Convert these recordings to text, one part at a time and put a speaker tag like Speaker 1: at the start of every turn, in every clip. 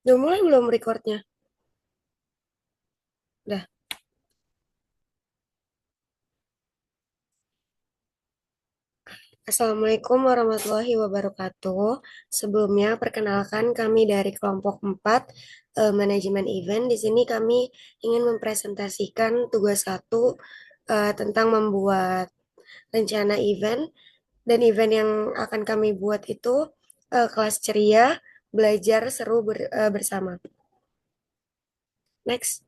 Speaker 1: Udah mulai belum recordnya? Udah. Assalamualaikum warahmatullahi wabarakatuh. Sebelumnya, perkenalkan kami dari kelompok 4 manajemen event. Di sini kami ingin mempresentasikan tugas satu tentang membuat rencana event. Dan event yang akan kami buat itu kelas ceria, belajar seru bersama. Next.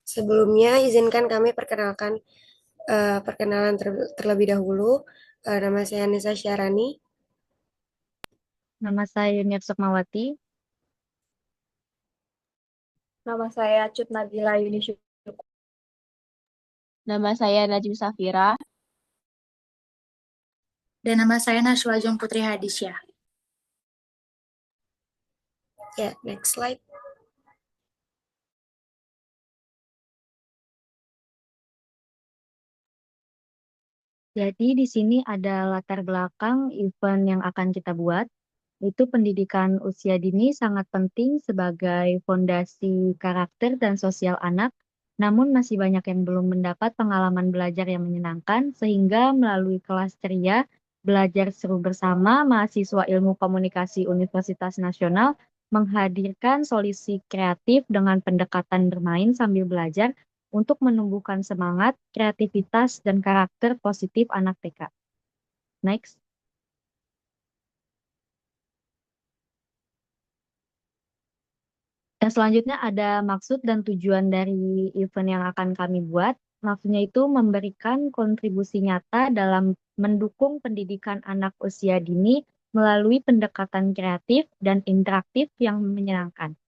Speaker 1: Sebelumnya, izinkan kami perkenalan terlebih dahulu. Nama saya Nisa Syarani.
Speaker 2: Nama saya Yuniar Sukmawati.
Speaker 3: Nama saya Cut Nabila Yuni Syukur.
Speaker 4: Nama saya Najim Safira.
Speaker 5: Dan nama saya Nashwa Jung Putri Hadisya.
Speaker 1: Ya, next slide.
Speaker 2: Jadi di sini ada latar belakang event yang akan kita buat. Itu pendidikan usia dini sangat penting sebagai fondasi karakter dan sosial anak. Namun masih banyak yang belum mendapat pengalaman belajar yang menyenangkan sehingga melalui kelas ceria, belajar seru bersama mahasiswa Ilmu Komunikasi Universitas Nasional menghadirkan solusi kreatif dengan pendekatan bermain sambil belajar untuk menumbuhkan semangat, kreativitas, dan karakter positif anak TK. Next. Yang selanjutnya ada maksud dan tujuan dari event yang akan kami buat. Maksudnya itu memberikan kontribusi nyata dalam mendukung pendidikan anak usia dini melalui pendekatan kreatif dan interaktif yang menyenangkan.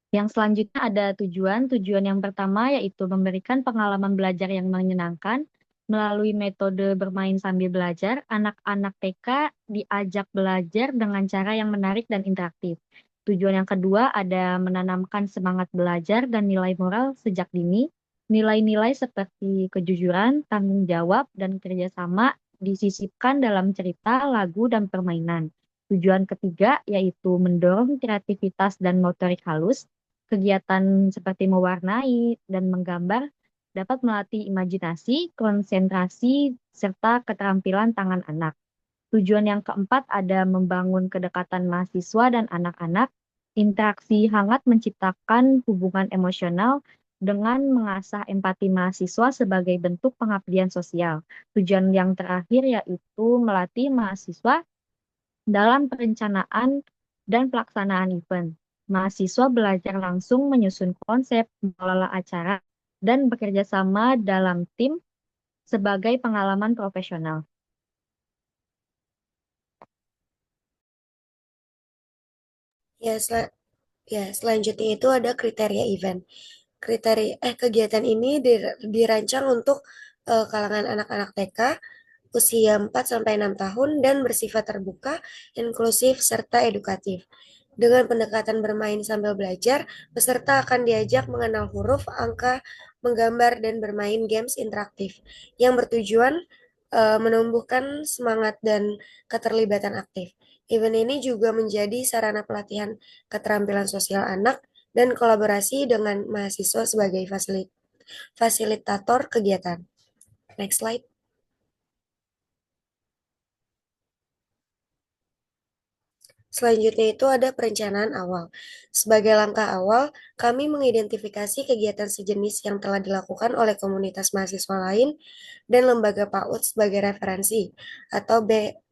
Speaker 2: Yang selanjutnya ada tujuan. Tujuan yang pertama yaitu memberikan pengalaman belajar yang menyenangkan melalui metode bermain sambil belajar. Anak-anak TK diajak belajar dengan cara yang menarik dan interaktif. Tujuan yang kedua ada menanamkan semangat belajar dan nilai moral sejak dini. Nilai-nilai seperti kejujuran, tanggung jawab, dan kerjasama disisipkan dalam cerita, lagu, dan permainan. Tujuan ketiga yaitu mendorong kreativitas dan motorik halus. Kegiatan seperti mewarnai dan menggambar dapat melatih imajinasi, konsentrasi, serta keterampilan tangan anak. Tujuan yang keempat ada membangun kedekatan mahasiswa dan anak-anak. Interaksi hangat menciptakan hubungan emosional dengan mengasah empati mahasiswa sebagai bentuk pengabdian sosial. Tujuan yang terakhir yaitu melatih mahasiswa dalam perencanaan dan pelaksanaan event. Mahasiswa belajar langsung menyusun konsep, mengelola acara, dan bekerja sama dalam tim sebagai pengalaman profesional.
Speaker 1: Ya, selanjutnya itu ada kriteria event. Kegiatan ini dirancang untuk kalangan anak-anak TK usia 4 sampai 6 tahun dan bersifat terbuka, inklusif, serta edukatif. Dengan pendekatan bermain sambil belajar, peserta akan diajak mengenal huruf, angka, menggambar, dan bermain games interaktif yang bertujuan menumbuhkan semangat dan keterlibatan aktif. Event ini juga menjadi sarana pelatihan keterampilan sosial anak dan kolaborasi dengan mahasiswa sebagai fasilitator kegiatan. Next slide. Selanjutnya itu ada perencanaan awal. Sebagai langkah awal, kami mengidentifikasi kegiatan sejenis yang telah dilakukan oleh komunitas mahasiswa lain dan lembaga PAUD sebagai referensi atau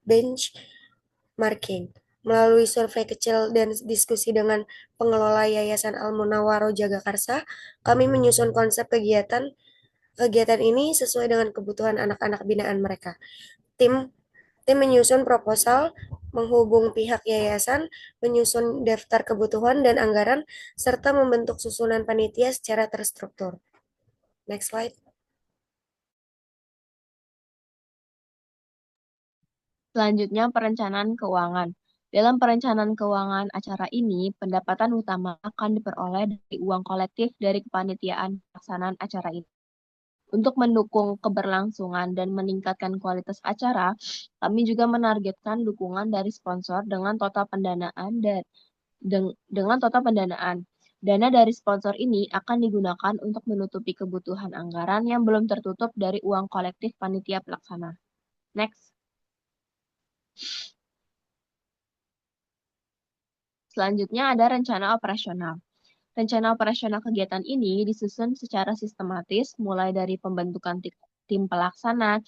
Speaker 1: benchmarking. Melalui survei kecil dan diskusi dengan pengelola Yayasan Al-Munawwaro Jagakarsa, kami menyusun konsep kegiatan. Kegiatan ini sesuai dengan kebutuhan anak-anak binaan mereka. Tim Tim menyusun proposal, menghubung pihak yayasan, menyusun daftar kebutuhan dan anggaran, serta membentuk susunan panitia secara terstruktur. Next slide.
Speaker 4: Selanjutnya, perencanaan keuangan. Dalam perencanaan keuangan acara ini, pendapatan utama akan diperoleh dari uang kolektif dari kepanitiaan pelaksanaan acara ini. Untuk mendukung keberlangsungan dan meningkatkan kualitas acara, kami juga menargetkan dukungan dari sponsor dengan total pendanaan dengan total pendanaan. Dana dari sponsor ini akan digunakan untuk menutupi kebutuhan anggaran yang belum tertutup dari uang kolektif panitia pelaksana. Next. Selanjutnya ada rencana operasional. Rencana operasional kegiatan ini disusun secara sistematis mulai dari pembentukan tim pelaksana,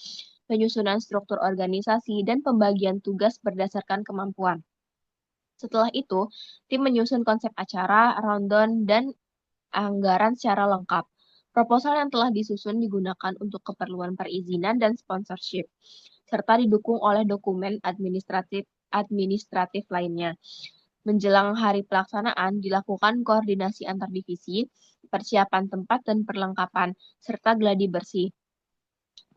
Speaker 4: penyusunan struktur organisasi, dan pembagian tugas berdasarkan kemampuan. Setelah itu, tim menyusun konsep acara, rundown, dan anggaran secara lengkap. Proposal yang telah disusun digunakan untuk keperluan perizinan dan sponsorship, serta didukung oleh dokumen administratif lainnya. Menjelang hari pelaksanaan, dilakukan koordinasi antar divisi, persiapan tempat dan perlengkapan, serta gladi bersih.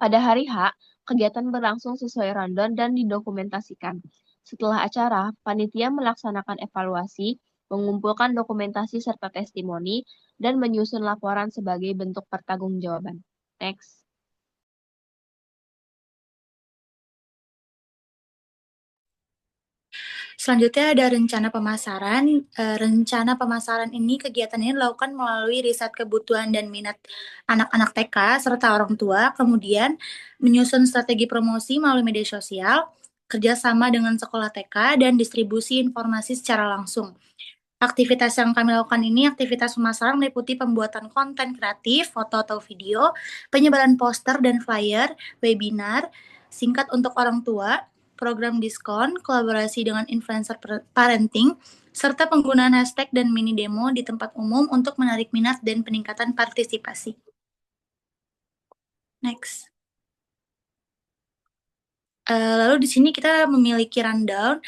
Speaker 4: Pada hari H, kegiatan berlangsung sesuai rundown dan didokumentasikan. Setelah acara, panitia melaksanakan evaluasi, mengumpulkan dokumentasi serta testimoni, dan menyusun laporan sebagai bentuk pertanggungjawaban. Next.
Speaker 5: Selanjutnya ada rencana pemasaran. Rencana pemasaran ini kegiatan ini dilakukan melalui riset kebutuhan dan minat anak-anak TK serta orang tua, kemudian menyusun strategi promosi melalui media sosial, kerjasama dengan sekolah TK, dan distribusi informasi secara langsung. Aktivitas yang kami lakukan ini, aktivitas pemasaran meliputi pembuatan konten kreatif, foto atau video, penyebaran poster dan flyer, webinar, singkat untuk orang tua, program diskon, kolaborasi dengan influencer parenting, serta penggunaan hashtag dan mini demo di tempat umum untuk menarik minat dan peningkatan partisipasi. Next. Lalu di sini kita memiliki rundown,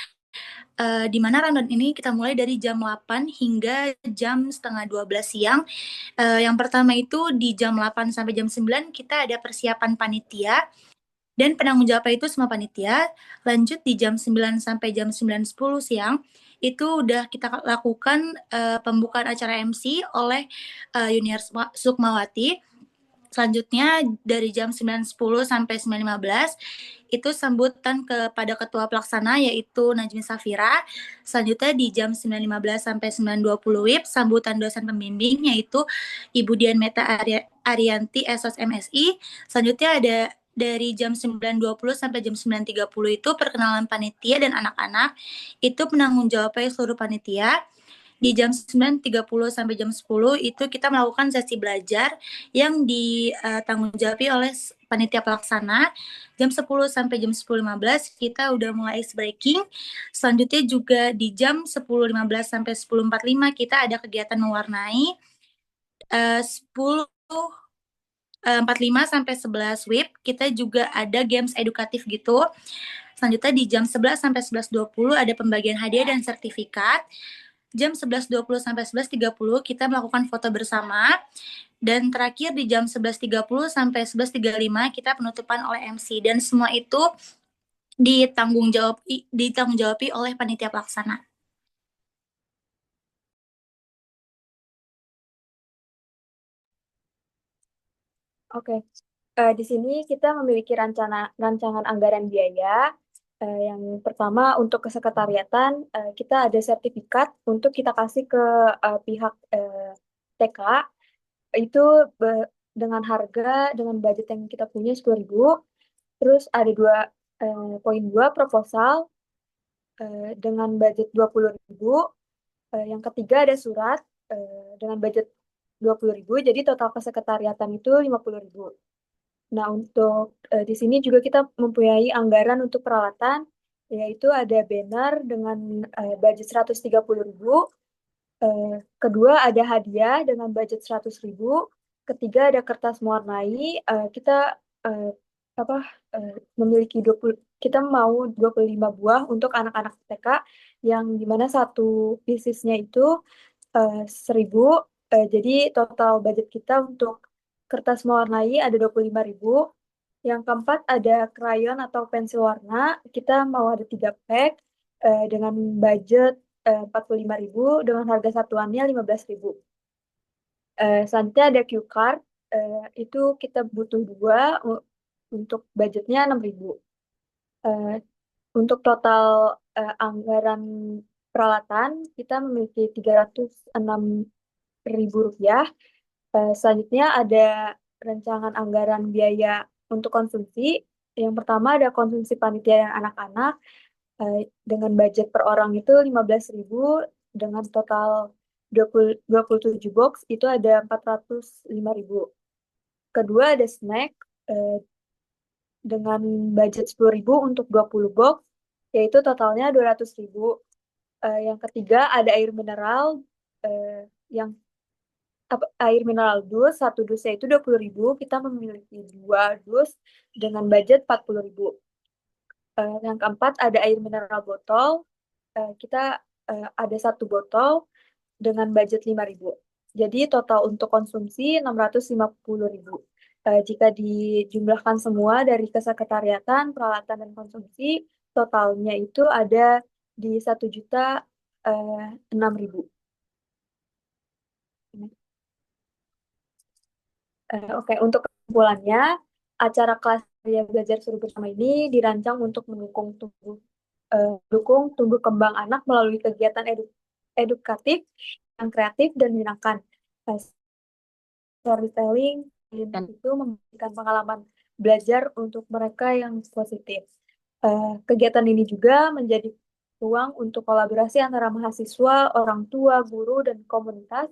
Speaker 5: di mana rundown ini kita mulai dari jam 8 hingga jam setengah 12 siang. Yang pertama itu di jam 8 sampai jam 9 kita ada persiapan panitia, dan penanggung jawab itu semua panitia. Lanjut di jam 9 sampai jam 9.10 siang, itu udah kita lakukan pembukaan acara MC oleh Yuniar Sukmawati. Selanjutnya dari jam 9.10 sampai 9.15 itu sambutan kepada ketua pelaksana yaitu Najmi Safira. Selanjutnya di jam 9.15 sampai 9.20 WIB sambutan dosen pembimbing yaitu Ibu Dian Meta Arianti SOS MSI. Selanjutnya ada dari jam 9.20 sampai jam 9.30 itu perkenalan panitia dan anak-anak. Itu penanggung jawabnya seluruh panitia. Di jam 9.30 sampai jam 10 itu kita melakukan sesi belajar yang ditanggung jawabi oleh panitia pelaksana. Jam 10 sampai jam 10.15 kita udah mulai ice breaking. Selanjutnya juga di jam 10.15 sampai 10.45 kita ada kegiatan mewarnai. 10.45 sampai 11 WIB kita juga ada games edukatif gitu. Selanjutnya di jam 11 sampai 11.20 ada pembagian hadiah dan sertifikat. Jam 11.20 sampai 11.30 kita melakukan foto bersama. Dan terakhir di jam 11.30 sampai 11.35 kita penutupan oleh MC. Dan semua itu ditanggung-jawabi oleh panitia pelaksana.
Speaker 3: Oke. Di sini kita memiliki rancangan anggaran biaya. Yang pertama untuk kesekretariatan, kita ada sertifikat untuk kita kasih ke pihak TK. Itu dengan budget yang kita punya 10.000. Terus ada poin 2 proposal dengan budget 20.000. Yang ketiga ada surat dengan budget 20.000. Jadi total kesekretariatan itu 50.000. Nah, untuk di sini juga kita mempunyai anggaran untuk peralatan, yaitu ada banner dengan budget 130.000. Kedua ada hadiah dengan budget 100.000. Ketiga ada kertas mewarnai. Kita memiliki 20, kita mau 25 buah untuk anak-anak TK yang dimana satu piecesnya itu 1.000. Jadi total budget kita untuk kertas mewarnai ada 25.000. Yang keempat ada krayon atau pensil warna. Kita mau ada 3 pack dengan budget 45.000 dengan harga satuannya 15.000. Selanjutnya ada cue card. itu kita butuh 2 untuk budgetnya 6.000. Untuk total anggaran peralatan kita memiliki 306.000 rupiah. Selanjutnya ada rancangan anggaran biaya untuk konsumsi. Yang pertama ada konsumsi panitia dan anak-anak dengan budget per orang itu 15.000 dengan total 27 box itu ada 405.000. Kedua ada snack dengan budget 10.000 untuk 20 box yaitu totalnya 200.000. Yang ketiga ada air mineral yang air mineral dus, satu dusnya itu 20.000, kita memiliki 2 dus dengan budget 40.000. Yang keempat ada air mineral botol, kita ada 1 botol dengan budget 5.000. Jadi total untuk konsumsi 650.000. Jika dijumlahkan semua dari kesekretariatan, peralatan, dan konsumsi, totalnya itu ada di 1.006.000. Oke, untuk kesimpulannya, acara kelas Karya Belajar Suruh Bersama ini dirancang untuk mendukung tumbuh kembang anak melalui kegiatan edukatif yang kreatif dan menyenangkan. Storytelling itu memberikan pengalaman belajar untuk mereka yang positif. Kegiatan ini juga menjadi ruang untuk kolaborasi antara mahasiswa, orang tua, guru, dan komunitas.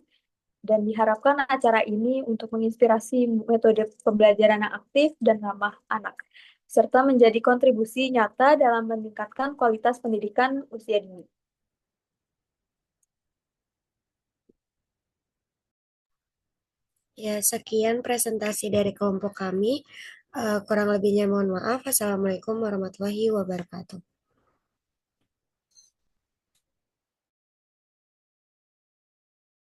Speaker 3: Dan diharapkan acara ini untuk menginspirasi metode pembelajaran yang aktif dan ramah anak, serta menjadi kontribusi nyata dalam meningkatkan kualitas pendidikan usia dini.
Speaker 1: Ya, sekian presentasi dari kelompok kami. Kurang lebihnya mohon maaf. Assalamualaikum warahmatullahi wabarakatuh.